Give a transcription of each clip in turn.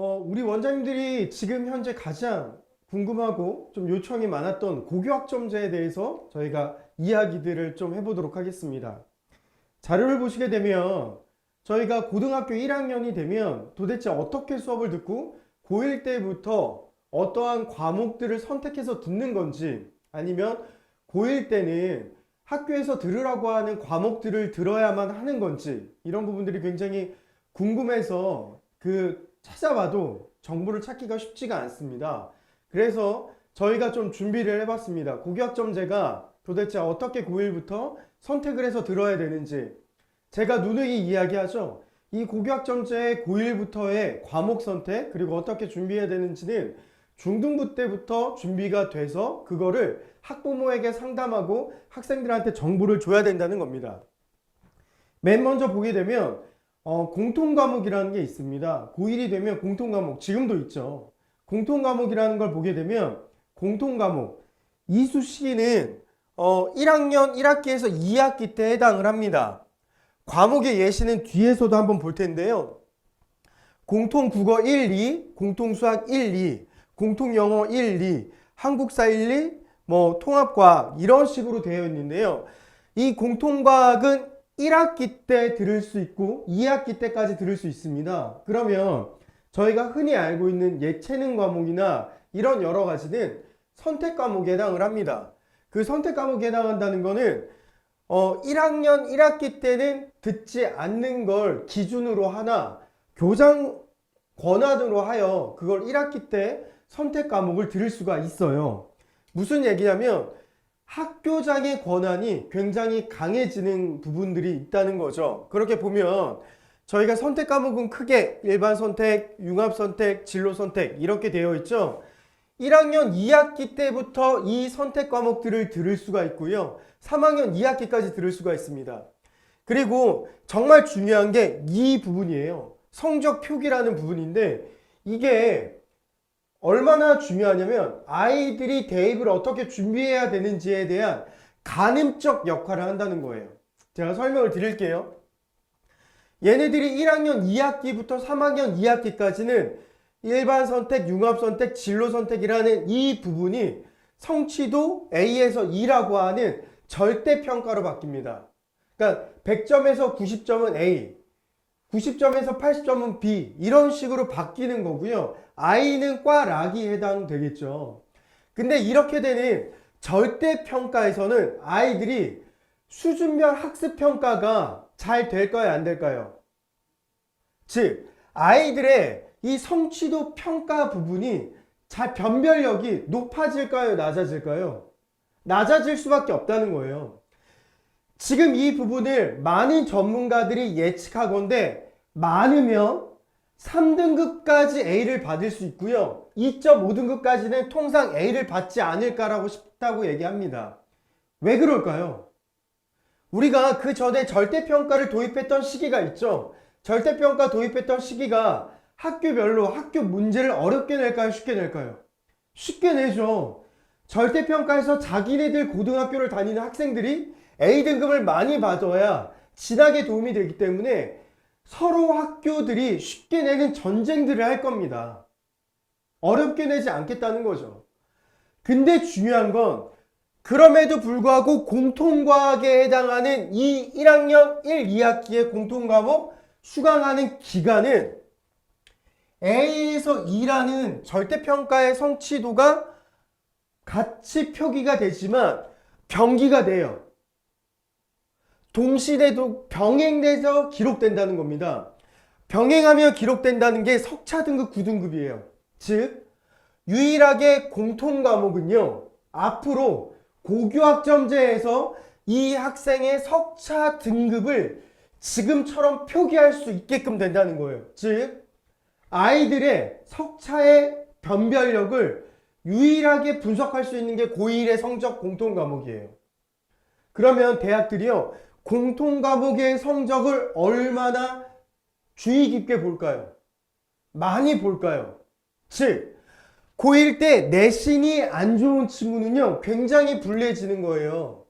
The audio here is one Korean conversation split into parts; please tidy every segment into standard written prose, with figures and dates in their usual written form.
우리 원장님들이 지금 현재 가장 궁금하고 좀 요청이 많았던 고교학점제에 대해서 저희가 이야기들을 좀 해보도록 하겠습니다. 자료를 보시게 되면 저희가 고등학교 1학년이 되면 도대체 어떻게 수업을 듣고 고1 때부터 어떠한 과목들을 선택해서 듣는 건지, 아니면 고1 때는 학교에서 들으라고 하는 과목들을 들어야만 하는 건지, 이런 부분들이 굉장히 궁금해서 찾아봐도 정보를 찾기가 쉽지가 않습니다. 그래서 저희가 좀 준비를 해봤습니다. 고교학점제가 도대체 어떻게 고1부터 선택을 해서 들어야 되는지, 제가 누누이 이야기하죠. 이 고교학점제의 고1부터의 과목 선택, 그리고 어떻게 준비해야 되는지는 중등부 때부터 준비가 돼서 그거를 학부모에게 상담하고 학생들한테 정보를 줘야 된다는 겁니다. 맨 먼저 보게 되면 공통과목이라는 게 있습니다. 고1이 되면 공통과목, 지금도 있죠. 공통과목이라는 걸 보게 되면 공통과목, 이수시는 1학년 1학기에서 2학기 때 해당을 합니다. 과목의 예시는 뒤에서도 한번 볼 텐데요. 공통국어 1, 2, 공통수학 1, 2, 공통영어 1, 2, 한국사 1, 2, 통합과학 이런 식으로 되어 있는데요. 이 공통과학은 1학기 때 들을 수 있고 2학기 때까지 들을 수 있습니다. 그러면 저희가 흔히 알고 있는 예체능 과목이나 이런 여러 가지는 선택 과목에 해당을 합니다. 그 선택 과목에 해당한다는 거는 1학년 1학기 때는 듣지 않는 걸 기준으로 하나 교장 권한으로 하여 그걸 1학기 때 선택 과목을 들을 수가 있어요. 무슨 얘기냐면 학교장의 권한이 굉장히 강해지는 부분들이 있다는 거죠. 그렇게 보면 저희가 선택 과목은 크게 일반 선택, 융합 선택, 진로 선택 이렇게 되어 있죠. 1학년 2학기 때부터 이 선택 과목들을 들을 수가 있고요. 3학년 2학기까지 들을 수가 있습니다. 그리고 정말 중요한 게 이 부분이에요. 성적 표기라는 부분인데 이게 얼마나 중요하냐면 아이들이 대입을 어떻게 준비해야 되는지에 대한 가늠적 역할을 한다는 거예요. 제가 설명을 드릴게요. 얘네들이 1학년 2학기부터 3학년 2학기까지는 일반 선택, 융합 선택, 진로 선택이라는 이 부분이 성취도 A에서 E라고 하는 절대평가로 바뀝니다. 그러니까 100점에서 90점은 A, 90점에서 80점은 B 이런 식으로 바뀌는 거고요. I는 과 락이 해당되겠죠. 근데 이렇게 되는 절대평가에서는 아이들이 수준별 학습평가가 잘 될까요? 안 될까요? 즉 아이들의 이 성취도 평가 부분이 변별력이 높아질까요? 낮아질까요? 낮아질 수밖에 없다는 거예요. 지금 이 부분을 많은 전문가들이 예측하건대 많으면 3등급까지 A를 받을 수 있고요. 2.5등급까지는 통상 A를 받지 않을까라고 싶다고 얘기합니다. 왜 그럴까요? 우리가 그 전에 절대평가를 도입했던 시기가 있죠. 절대평가 도입했던 시기가 학교별로 학교 문제를 어렵게 낼까요? 쉽게 낼까요? 쉽게 내죠. 절대평가에서 자기네들 고등학교를 다니는 학생들이 A등급을 많이 받아야 진학에 도움이 되기 때문에 서로 학교들이 쉽게 내는 전쟁들을 할 겁니다. 어렵게 내지 않겠다는 거죠. 근데 중요한 건 그럼에도 불구하고 공통과학에 해당하는 이 1학년 1, 2학기의 공통과목 수강하는 기간은 A에서 E라는 절대평가의 성취도가 같이 표기가 되지만 병기가 돼요. 동시대도 병행돼서 기록된다는 겁니다. 병행하며 기록된다는 게 석차 등급 9등급이에요. 즉 유일하게 공통 과목은요. 앞으로 고교학점제에서 이 학생의 석차 등급을 지금처럼 표기할 수 있게끔 된다는 거예요. 즉 아이들의 석차의 변별력을 유일하게 분석할 수 있는 게 고1의 성적 공통 과목이에요. 그러면 대학들이요. 공통 과목의 성적을 얼마나 주의 깊게 볼까요? 많이 볼까요? 즉 고1 때 내신이 안 좋은 친구는요. 굉장히 불리해지는 거예요.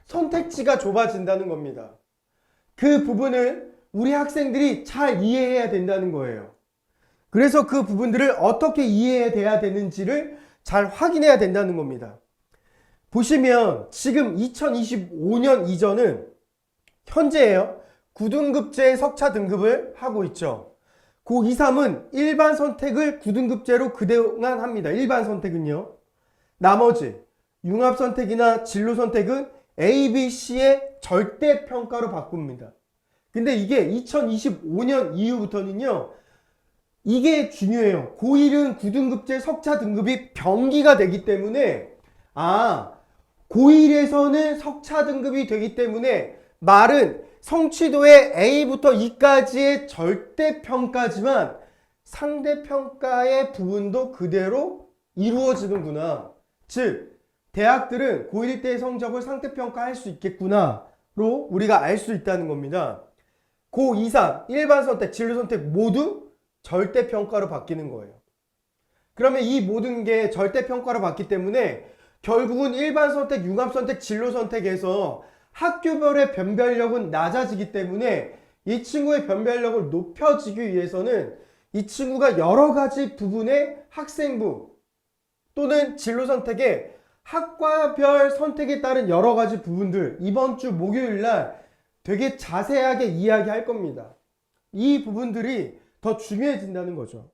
선택지가 좁아진다는 겁니다. 그 부분을 우리 학생들이 잘 이해해야 된다는 거예요. 그래서 그 부분들을 어떻게 이해해야 되는지를 잘 확인해야 된다는 겁니다. 보시면 지금 2025년 이전은 현재예요. 9등급제 석차 등급을 하고 있죠. 고 2, 3은 일반 선택을 9등급제로 그동안 합니다. 일반 선택은요. 나머지 융합 선택이나 진로 선택은 A, B, C의 절대 평가로 바꿉니다. 근데 이게 2025년 이후부터는요. 이게 중요해요. 고1은 9등급제 석차 등급이 병기가 되기 때문에 고1에서는 석차 등급이 되기 때문에 말은 성취도의 A부터 E까지의 절대평가지만 상대평가의 부분도 그대로 이루어지는구나. 즉, 대학들은 고1 때의 성적을 상대평가할 수 있겠구나로 우리가 알 수 있다는 겁니다. 고2, 3, 일반 선택, 진로 선택 모두 절대평가로 바뀌는 거예요. 그러면 이 모든 게 절대평가로 바뀌기 때문에 결국은 일반 선택, 융합 선택, 진로 선택에서 학교별의 변별력은 낮아지기 때문에 이 친구의 변별력을 높여주기 위해서는 이 친구가 여러 가지 부분의 학생부 또는 진로 선택에 학과별 선택에 따른 여러 가지 부분들 이번 주 목요일 날 되게 자세하게 이야기할 겁니다. 이 부분들이 더 중요해진다는 거죠.